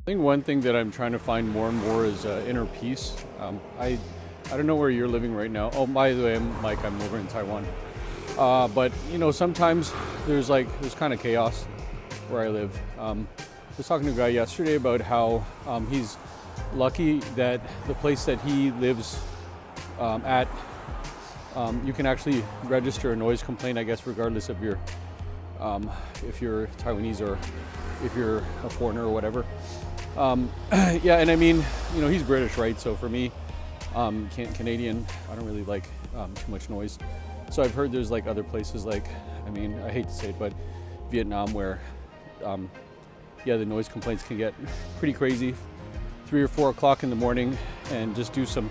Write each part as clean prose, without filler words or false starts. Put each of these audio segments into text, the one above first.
think one thing that I'm trying to find more and more is inner peace. I don't know where you're living right now. Oh, by the way, I'm Mike. I'm over in Taiwan. But sometimes there's kind of chaos where I live. I was talking to a guy yesterday about how he's lucky that the place that he lives at, you can actually register a noise complaint, I guess, regardless of your if you're Taiwanese or if you're a foreigner or whatever. Yeah, and I mean, he's British, right? So for me, Canadian, I don't really like too much noise. So I've heard there's other places I hate to say it, but Vietnam where, yeah, the noise complaints can get pretty crazy. 3 or 4 o'clock in the morning and just do some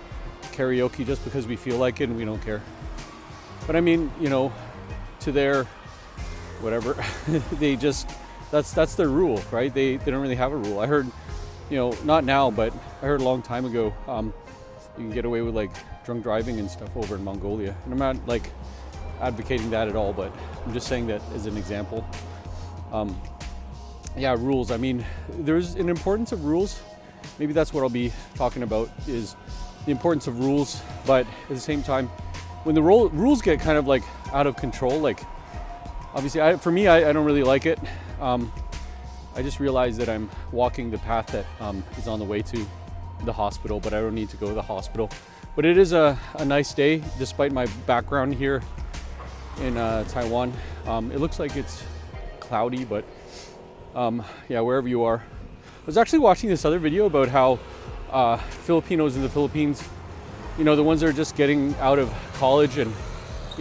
karaoke just because we feel like it and we don't care. But I mean, to their whatever, they just, that's their rule, right? They don't really have a rule. I heard, not now, but I heard a long time ago, you can get away with drunk driving and stuff over in Mongolia. And I'm not advocating that at all, but I'm just saying that as an example. Yeah, rules. I mean, there's an importance of rules. Maybe that's what I'll be talking about, is the importance of rules. But at the same time, when the rules get kind of out of control, obviously for me, I don't really like it. I just realized that I'm walking the path that is on the way to the hospital, but I don't need to go to the hospital. But it is a nice day, despite my background here in Taiwan. It looks like it's cloudy, but yeah, wherever you are. I was actually watching this other video about how Filipinos in the Philippines, the ones that are just getting out of college and,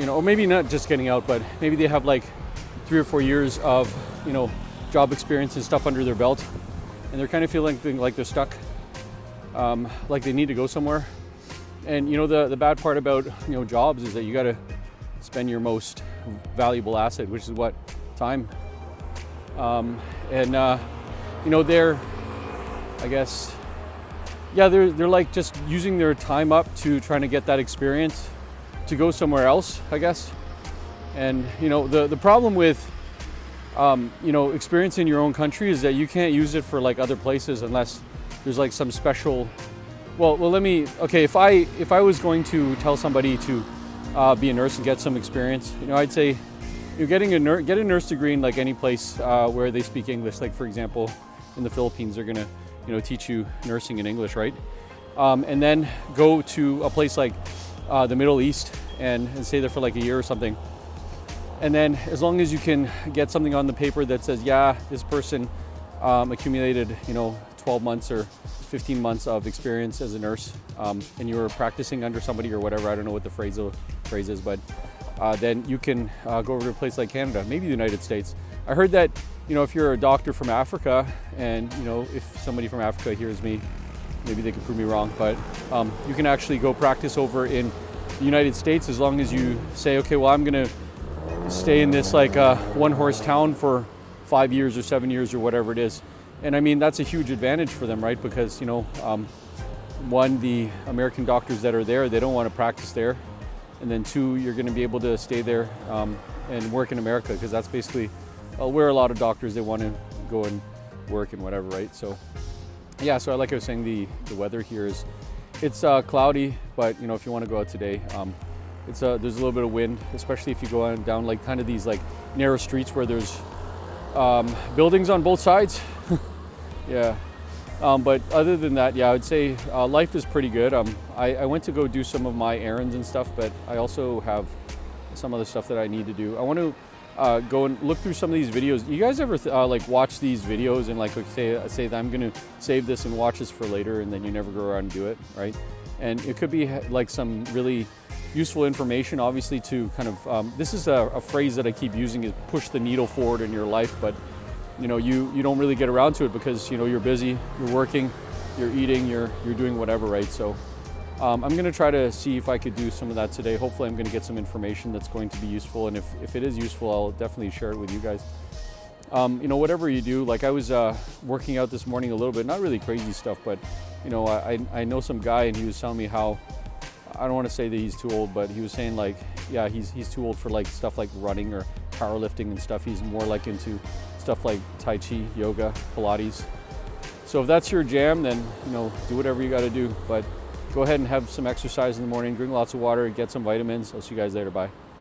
or maybe not just getting out, but maybe they have 3 or 4 years of, job experience and stuff under their belt, and they're kind of feeling like they're stuck, like they need to go somewhere. And the bad part about jobs is that you got to spend your most valuable asset, which is what? Time. And they're, I guess, yeah, they're just using their time up to trying to get that experience to go somewhere else, I guess. And the problem with experience in your own country is that you can't use it for other places unless there's some special. Well, okay, if I was going to tell somebody to be a nurse and get some experience, I'd say get a nurse degree in any place where they speak English. For example, in the Philippines, they're gonna teach you nursing in English, right? And then go to a place like the Middle East and stay there for a year or something. And then as long as you can get something on the paper that says, yeah, this person accumulated 12 months or 15 months of experience as a nurse, and you were practicing under somebody or whatever, I don't know what the phrase is, but then you can go over to a place like Canada, maybe the United States. I heard that if you're a doctor from Africa, and if somebody from Africa hears me, maybe they can prove me wrong, but you can actually go practice over in the United States as long as you say, okay, well, I'm gonna stay in this one-horse town for 5 years or 7 years or whatever it is. And I mean, that's a huge advantage for them, right? Because one, the American doctors that are there, they don't want to practice there, and then 2, you're going to be able to stay there and work in America, because that's basically where a lot of doctors, they want to go and work and whatever, right? So yeah, so like I was saying, the weather here is, it's cloudy, but if you want to go out today, there's a little bit of wind, especially if you go on down kind of these narrow streets where there's buildings on both sides. Yeah. But other than that, yeah, I would say life is pretty good. I went to go do some of my errands and stuff, but I also have some other stuff that I need to do. I want to go and look through some of these videos. You guys ever watch these videos and say that I'm going to save this and watch this for later, and then you never go around and do it, right? And it could be some really useful information, obviously, to kind of, this is a phrase that I keep using, is push the needle forward in your life, but you don't really get around to it because you're busy, you're working, you're eating, you're doing whatever, right? So I'm going to try to see if I could do some of that today. Hopefully I'm going to get some information that's going to be useful, and if it is useful, I'll definitely share it with you guys. Whatever you do, I was working out this morning a little bit, not really crazy stuff, but I know some guy, and he was telling me how, I don't want to say that he's too old, but he was saying yeah, he's too old for stuff like running or powerlifting and stuff. He's more into stuff like Tai Chi, yoga, Pilates. So if that's your jam, then do whatever you got to do. But go ahead and have some exercise in the morning, drink lots of water, get some vitamins. I'll see you guys later. Bye.